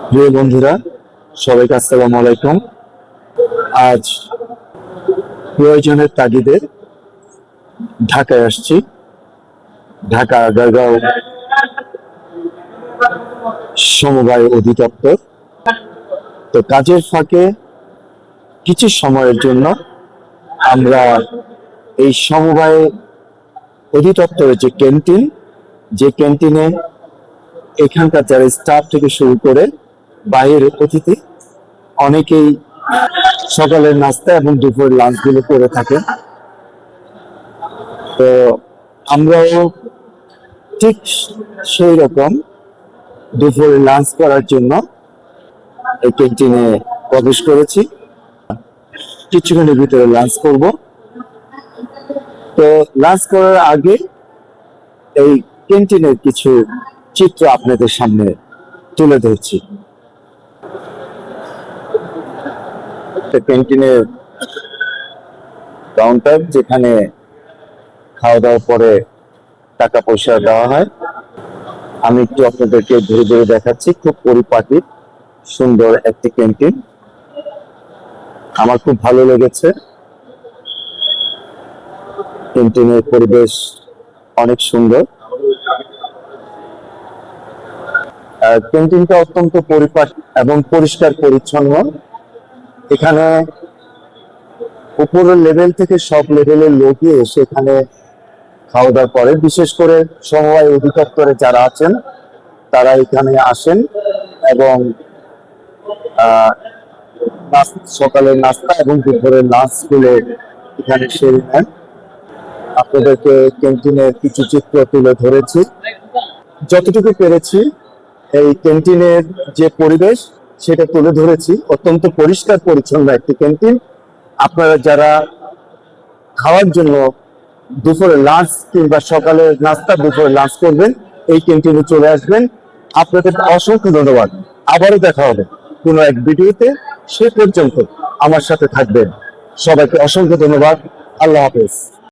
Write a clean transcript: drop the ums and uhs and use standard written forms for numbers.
প্রিয় বন্ধুরা, সবাইকে আসসালামু আলাইকুম। আজ প্রয়োজনের তাগিদে ঢাকায় আসছি। ঢাকা আগারগাঁও সমবায় অধিদপ্তর। তো কাজের ফাঁকে কিছু সময়ের জন্য আমরা এই সমবায় অধিদপ্তরের যে ক্যান্টিনে এখানকার যারা স্টাফ থেকে শুরু করে বাইরের অতিথি অনেকেই সকালের নাস্তা এবং দুপুরের লাঞ্চ গুলো করে থাকে। তো আমরাও ঠিক সেই রকম দুপুরে লাঞ্চ করার জন্য এই ক্যান্টিনে প্রবেশ করেছি। কিছুক্ষণের ভিতরে লাঞ্চ করব। তো লাঞ্চ করার আগে এই ক্যান্টিনের কিছু চিত্র আপনাদের সামনে তুলে ধরছি। ক্যান্টিনের কাউন্টার, যেখানে খাওয়া দাওয়ার পরে টাকা পয়সা দেওয়া হয়। আমি একটু আপনাদেরকে ধরে ধরে দেখাচ্ছি। খুব পরিপাটি সুন্দর একটি ক্যান্টিন, আমার খুব ভালো লেগেছে। ক্যান্টিনের পরিবেশ অনেক সুন্দর। ক্যান্টিনটা অত্যন্ত পরিপাটি এবং পরিষ্কার পরিচ্ছন্ন। এখানে উপরের লেভেল থেকে সব লেভেলের লোকই এসে এখানে খাওয়া দাওয়া করে। বিশেষ করে সমবায় অধিদপ্তরে যারা আছেন তারা এখানে আসেন এবং সকালের নাস্তা এবং দুপুরের লাঞ্চ গুলো এখানে সেরে নেন। আপনাদেরকে ক্যান্টিনের কিছু চিত্র তুলে ধরেছি যতটুকু পেরেছি। এই ক্যান্টিনের যে পরিবেশ সেটা তুলে ধরেছি। অত্যন্ত পরিষ্কার পরিচ্ছন্ন একটি ক্যান্টিন। আপনারা যারা খাওয়ার জন্য দুপুরে লাঞ্চ কিংবা সকালের নাস্তা দুপুরে লাঞ্চ করবেন, এই ক্যান্টিনে চলে আসবেন। আপনাদের অসংখ্য ধন্যবাদ। আবারও দেখা হবে কোনো এক ভিডিওতে। সে পর্যন্ত আমার সাথে থাকবেন। সবাইকে অসংখ্য ধন্যবাদ। আল্লাহ হাফেজ।